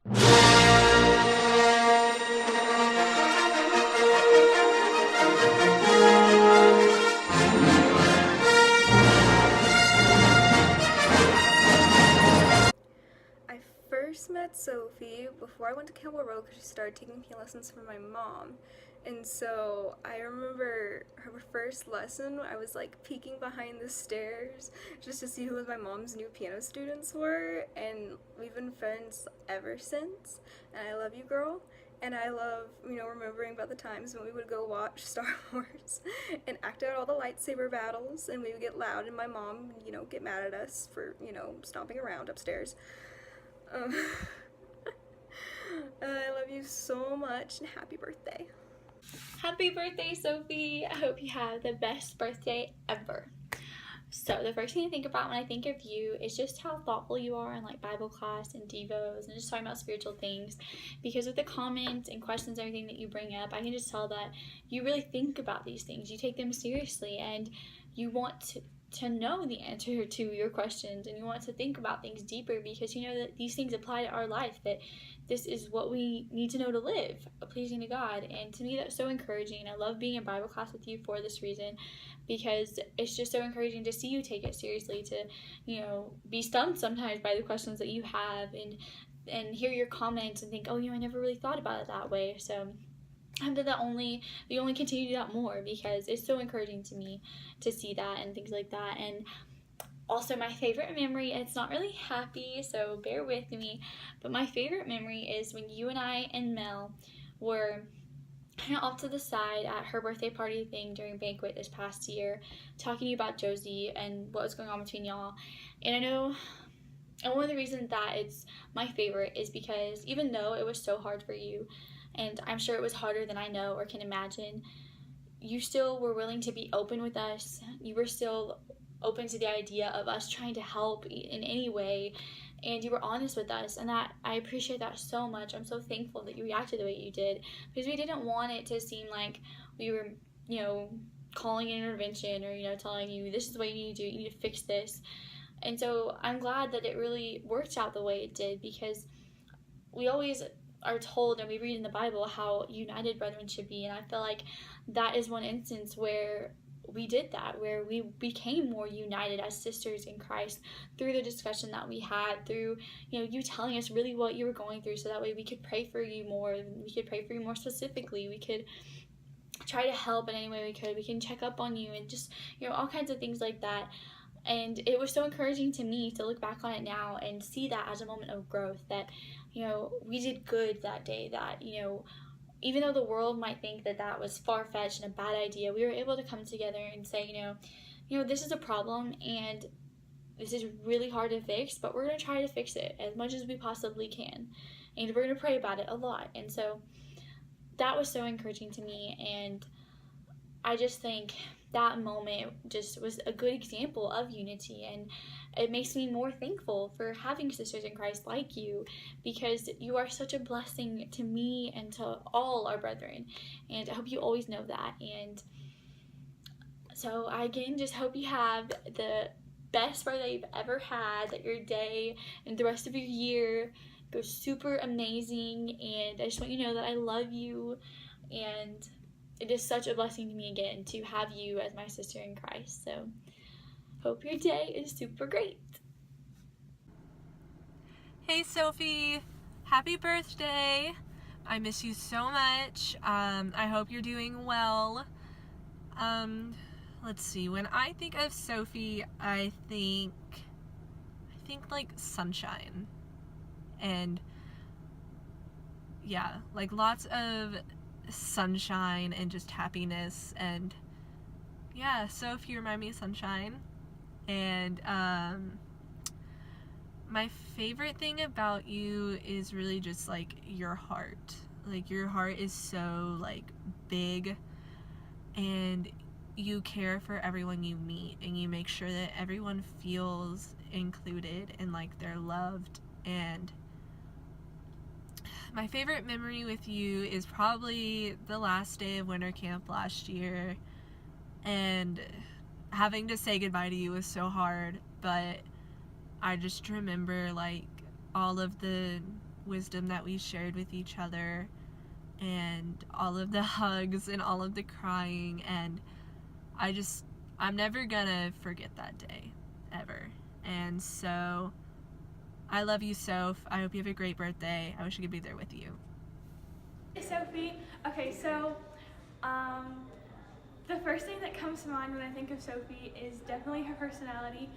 I first met Sophie before I went to Campbell Road because she started taking piano lessons from my mom. And so I remember her first lesson, I was like peeking behind the stairs just to see who my mom's new piano students were. And we've been friends ever since. And I love you, girl. And I love, remembering about the times when we would go watch Star Wars and act out all the lightsaber battles. And we would get loud and my mom, get mad at us for, stomping around upstairs. Um, I love you so much and happy birthday. Happy birthday, Sophie! I hope you have the best birthday ever. So the first thing I think about when I think of you is just how thoughtful you are in like Bible class and devos and just talking about spiritual things, because with the comments and questions and everything that you bring up, I can just tell that you really think about these things. You take them seriously and you want to know the answer to your questions, and you want to think about things deeper because you know that these things apply to our life, that this is what we need to know to live pleasing to God. And to me, that's so encouraging. I love being in Bible class with you for this reason, because it's just so encouraging to see you take it seriously, to be stunned sometimes by the questions that you have, and hear your comments and think, oh, I never really thought about it that way. So I hope that you only continue to do that more, because it's so encouraging to me to see that and things like that. And also my favorite memory, and it's not really happy, so bear with me, but my favorite memory is when you and I and Mel were kind of off to the side at her birthday party thing during banquet this past year, talking about Josie and what was going on between y'all. And I know, and one of the reasons that it's my favorite is because even though it was so hard for you, and I'm sure it was harder than I know or can imagine, you still were willing to be open with us. You were still open to the idea of us trying to help in any way, and you were honest with us, and that I appreciate that so much. I'm so thankful that you reacted the way you did, because we didn't want it to seem like we were calling an intervention or telling you this is what you need to do, you need to fix this. And so I'm glad that it really worked out the way it did, because we always are told and we read in the Bible how united brethren should be, and I feel like that is one instance where we did that, where we became more united as sisters in Christ through the discussion that we had, through you telling us really what you were going through, so that way we could pray for you more, we could pray for you more specifically, we could try to help in any way we could, we can check up on you, and just all kinds of things like that. And it was so encouraging to me to look back on it now and see that as a moment of growth, that we did good that day, that even though the world might think that that was far-fetched and a bad idea, we were able to come together and say, this is a problem and this is really hard to fix, but we're going to try to fix it as much as we possibly can. And we're going to pray about it a lot. And so that was so encouraging to me. And I just think that moment just was a good example of unity, and it makes me more thankful for having sisters in Christ like you, because you are such a blessing to me and to all our brethren, and I hope you always know that. And so I again just hope you have the best birthday you've ever had, that your day and the rest of your year goes super amazing, and I just want you to know that I love you, and it is such a blessing to me again to have you as my sister in Christ. So hope your day is super great. Hey Sophie, happy birthday. I miss you so much. I hope you're doing well. Let's see, when I think of Sophie, I think like sunshine, and yeah, like lots of sunshine and just happiness. And yeah, so if you remind me of sunshine. And my favorite thing about you is really just like your heart. Like your heart is so like big, and you care for everyone you meet, and you make sure that everyone feels included and like they're loved. And my favorite memory with you is probably the last day of winter camp last year, and having to say goodbye to you was so hard, but I just remember like all of the wisdom that we shared with each other, and all of the hugs and all of the crying, and I'm never gonna forget that day, ever. And so, I love you, Soph. I hope you have a great birthday. I wish I could be there with you. Hey, Sophie. Okay, so, the first thing that comes to mind when I think of Sophie is definitely her personality.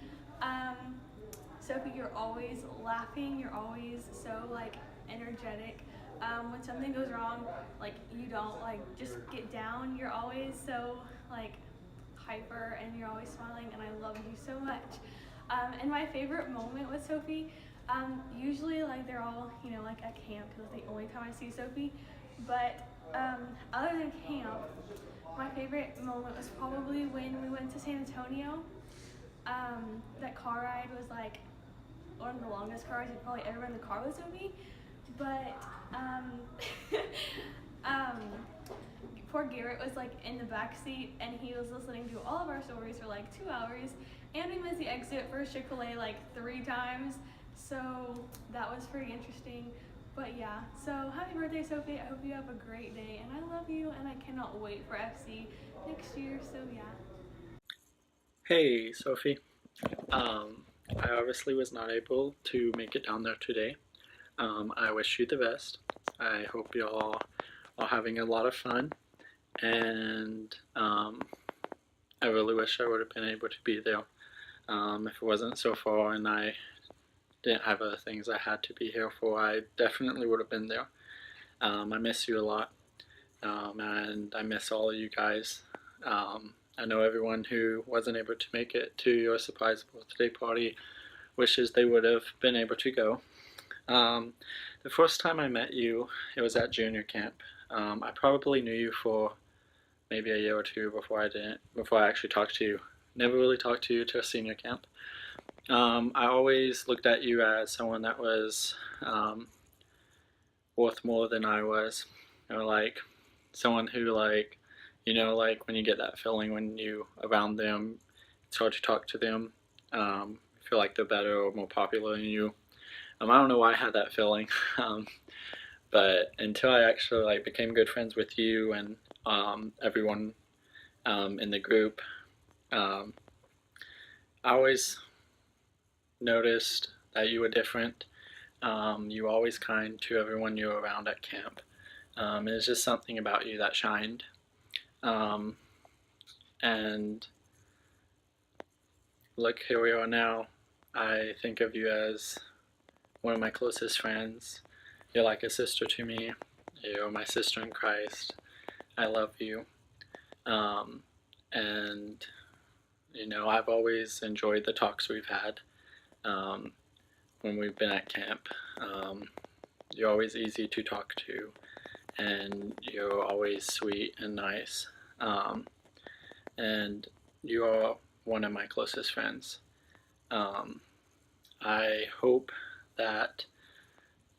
Sophie, you're always laughing, you're always so, like, energetic. When something goes wrong, like, you don't, like, just get down. You're always so, like, hyper, and you're always smiling, and I love you so much. And my favorite moment with Sophie, usually, like, they're all, you know, like, at camp, because it's the only time I see Sophie. But, other than camp, my favorite moment was probably when we went to San Antonio. That car ride was, like, one of the longest car rides you've probably ever been in the car with Sophie. But, poor Garrett was, like, in the back seat, and he was listening to all of our stories for, like, 2 hours, and we missed the exit for Chick-fil-A, like, 3 times, so that was pretty interesting. But yeah, so happy birthday, Sophie. I hope you have a great day, and I love you, and I cannot wait for FC next year, so yeah. Hey, Sophie. I obviously was not able to make it down there today. I wish you the best. I hope y'all are having a lot of fun, and I really wish I would have been able to be there. If it wasn't so far and I didn't have other things I had to be here for, I definitely would have been there. I miss you a lot, and I miss all of you guys. I know everyone who wasn't able to make it to your surprise birthday party wishes they would have been able to go. The first time I met you, it was at junior camp. I probably knew you for maybe a year or two before I actually talked to you. Never really talked to you till senior camp. I always looked at you as someone that was worth more than I was. You know, like someone who, like, you know, like when you get that feeling when you around them, it's hard to talk to them. Feel like they're better or more popular than you. I don't know why I had that feeling, but until I actually like became good friends with you and everyone in the group, I always noticed that you were different. You were always kind to everyone you were around at camp. It's just something about you that shined. And look, here we are now. I think of you as one of my closest friends. You're like a sister to me. You're my sister in Christ. I love you. And, you know, I've always enjoyed the talks we've had when we've been at camp. You're always easy to talk to, and you're always sweet and nice. And you are one of my closest friends. I hope that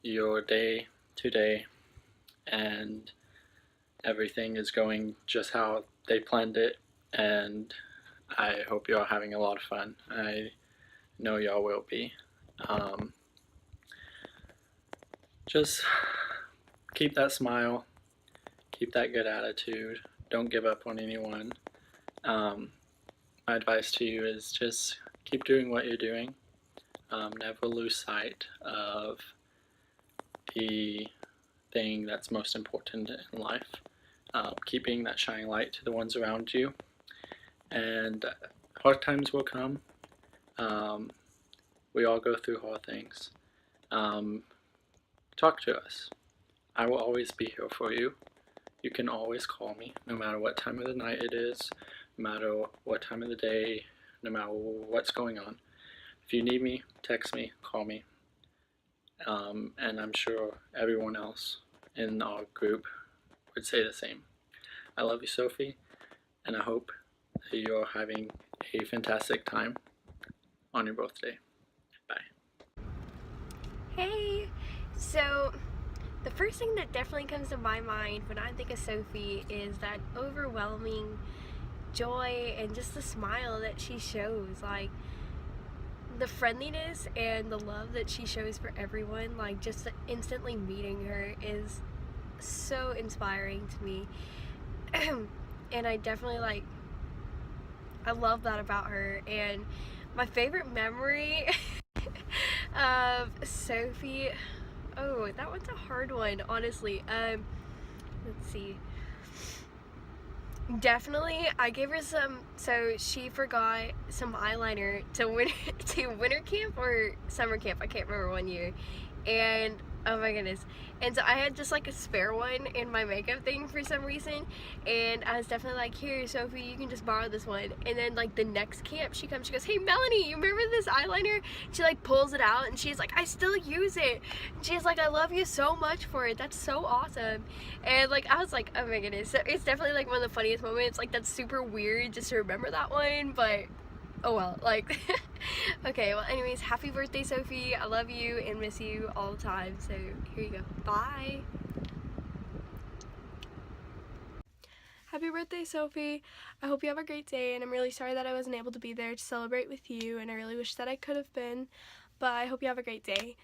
your day today and everything is going just how they planned it, and I hope you're having a lot of fun. I know y'all will be. Just keep that smile, keep that good attitude, don't give up on anyone. My advice to you is just keep doing what you're doing. Never lose sight of the thing that's most important in life. Keeping that shining light to the ones around you. And hard times will come. We all go through hard things. Talk to us. I will always be here for you. You can always call me, no matter what time of the night it is, no matter what time of the day, no matter what's going on. If you need me, text me, call me. And I'm sure everyone else in our group would say the same. I love you, Sophie, and I hope that you're having a fantastic time on your birthday. Bye. Hey! So, the first thing that definitely comes to my mind when I think of Sophie is that overwhelming joy and just the smile that she shows. Like, the friendliness and the love that she shows for everyone, like just instantly meeting her is so inspiring to me. And I definitely like, I love that about her. And my favorite memory of Sophie, oh, that one's a hard one, honestly. Let's see. Definitely, I gave her some. So she forgot some eyeliner to winter camp or summer camp. I can't remember one year, and oh my goodness. And so I had just like a spare one in my makeup thing for some reason, and I was definitely like, here, Sophie, you can just borrow this one. And then like the next camp, she comes, she goes, hey Melanie, you remember this eyeliner? She like pulls it out and she's like, I still use it. And she's like, I love you so much for it. That's so awesome. And like I was like, oh my goodness. So it's definitely like one of the funniest moments. Like that's super weird just to remember that one, but oh well, like okay, well anyways, happy birthday Sophie. I love you and miss you all the time. So here you go. Bye. Happy birthday, Sophie. I hope you have a great day, and I'm really sorry that I wasn't able to be there to celebrate with you, and I really wish that I could have been, but I hope you have a great day.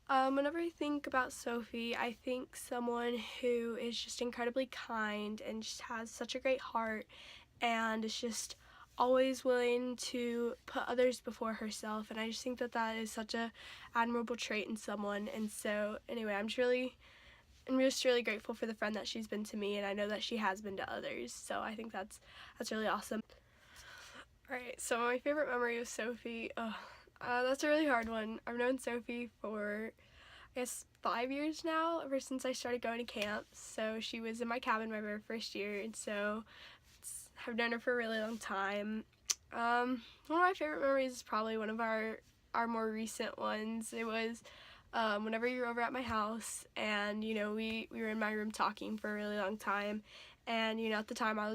Whenever I think about Sophie, I think someone who is just incredibly kind and just has such a great heart and is just always willing to put others before herself, and I just think that that is such a admirable trait in someone. And so anyway, I'm just really grateful for the friend that she's been to me, and I know that she has been to others, so I think that's really awesome. Alright, so my favorite memory of Sophie, that's a really hard one. I've known Sophie for, I guess, 5 years now, ever since I started going to camp. So she was in my cabin my very first year, and so I've known her for a really long time. One of my favorite memories is probably one of our more recent ones. It was whenever you were over at my house, and you know we were in my room talking for a really long time, and you know at the time I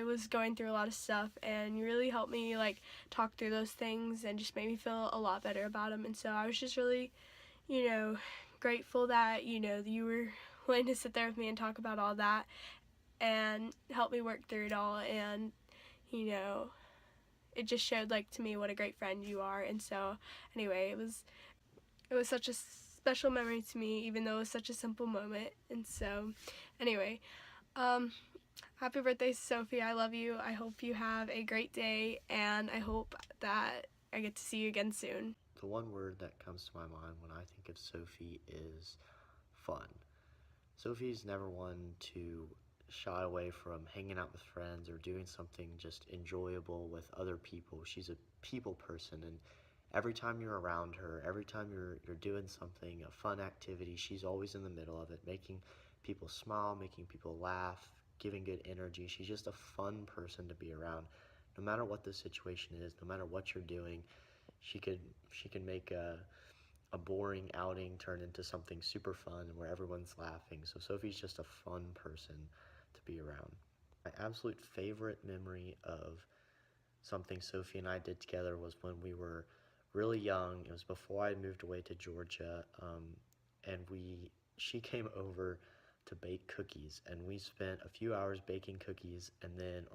was going through a lot of stuff, and you really helped me like talk through those things and just made me feel a lot better about them. And so I was just really, you know, grateful that you were willing to sit there with me and talk about all that and help me work through it all. And you know, it just showed like to me what a great friend you are. And so anyway, it was such a special memory to me, even though it was such a simple moment. And so anyway, happy birthday, Sophie. I love you. I hope you have a great day, and I hope that I get to see you again soon. The one word that comes to my mind when I think of Sophie is fun. Sophie's never one to shy away from hanging out with friends or doing something just enjoyable with other people. She's a people person, and every time you're around her, every time you're doing something, a fun activity, she's always in the middle of it, making people smile, making people laugh, giving good energy. She's just a fun person to be around. No matter what the situation is, no matter what you're doing, she could make a boring outing turn into something super fun where everyone's laughing. So Sophie's just a fun person to be around. My absolute favorite memory of something Sophie and I did together was when we were really young. It was before I moved away to Georgia, and she came over to bake cookies, and we spent a few hours baking cookies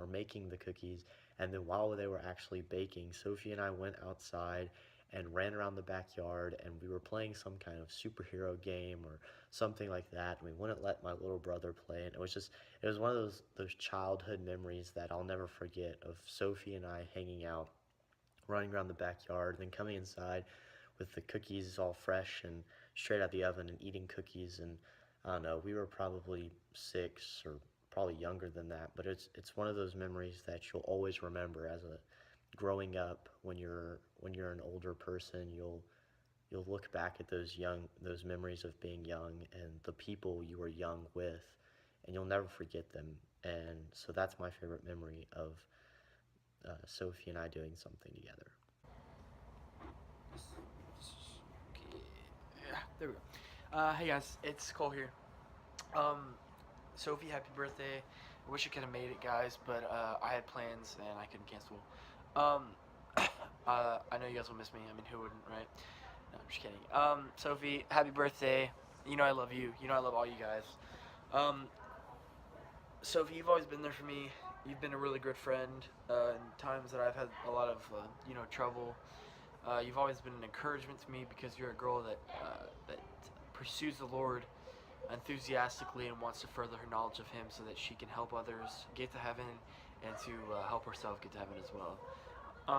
or making the cookies, and then while they were actually baking, Sophie and I went outside and ran around the backyard, and we were playing some kind of superhero game or something like that, and we wouldn't let my little brother play, and it was one of those childhood memories that I'll never forget, of Sophie and I hanging out, running around the backyard, and then coming inside with the cookies all fresh and straight out the oven and eating cookies. And I don't know, we were probably 6 or probably younger than that, but it's one of those memories that you'll always remember as a growing up. When you're an older person, you'll look back at those memories of being young and the people you were young with, and you'll never forget them. And so that's my favorite memory of Sophie and I doing something together. Yeah, there we go. Hey guys, it's Cole here. Sophie, happy birthday. I wish I could have made it, guys, but I had plans and I couldn't cancel. I know you guys will miss me. I mean, who wouldn't, right? No, I'm just kidding. Sophie, happy birthday. You know I love you. You know I love all you guys. Sophie, you've always been there for me. You've been a really good friend in times that I've had a lot of, trouble. You've always been an encouragement to me because you're a girl that pursues the Lord enthusiastically and wants to further her knowledge of Him so that she can help others get to heaven and to help herself get to heaven as well.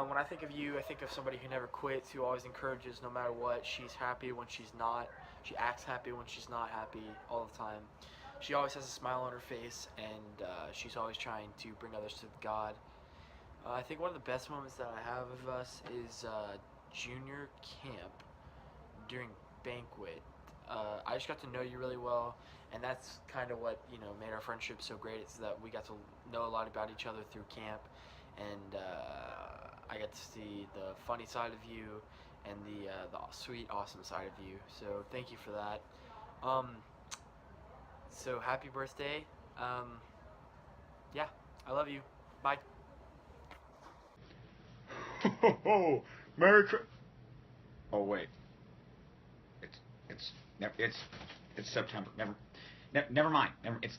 When I think of you, I think of somebody who never quits, who always encourages no matter what. She's happy when she's not. She acts happy when she's not happy all the time. She always has a smile on her face, and she's always trying to bring others to God. I think one of the best moments that I have of us is junior camp during banquet. I just got to know you really well, and that's kind of what made our friendship so great. It's that we got to know a lot about each other through camp, and I got to see the funny side of you and the sweet, awesome side of you. So thank you for that. So happy birthday. Yeah, I love you. Bye. Oh, Merry Christmas. Oh wait, it's September. Never mind. It's.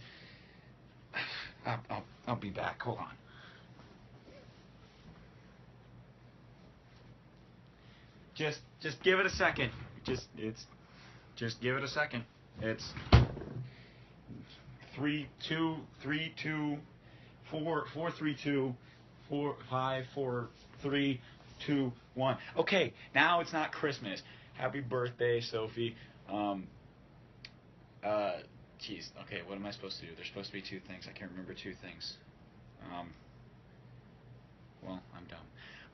I'll be back. Hold on. Just give it a second. Just give it a second. It's 3 2 3 2 4 4 3 2 4 5 4 3 2 1. Okay, now it's not Christmas. Happy birthday, Sophie. Geez. Okay, what am I supposed to do? There's supposed to be two things. I can't remember two things. Well, I'm dumb.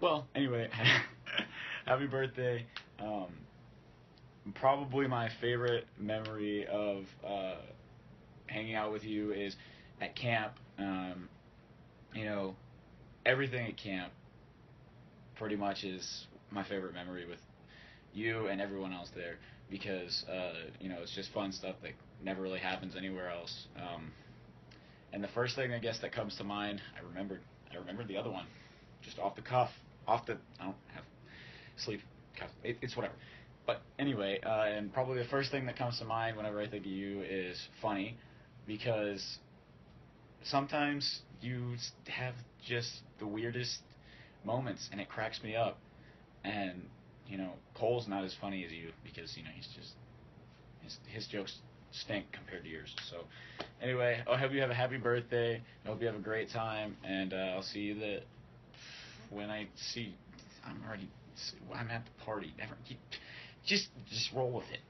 Well, anyway, happy birthday. Probably my favorite memory of hanging out with you is at camp. Everything at camp pretty much is my favorite memory with you and everyone else there because, it's just fun stuff that never really happens anywhere else. And the first thing I guess that comes to mind, I remembered the other one, just off the cuff, I don't have sleep cuff, it's whatever. But anyway, and probably the first thing that comes to mind whenever I think of you is funny, because sometimes you have just the weirdest moments and it cracks me up. And, Cole's not as funny as you because, he's just, his jokes stink compared to yours. So anyway, I hope you have a happy birthday. I hope you have a great time, and I'll see you when I see. I'm at the party. Never. Just roll with it.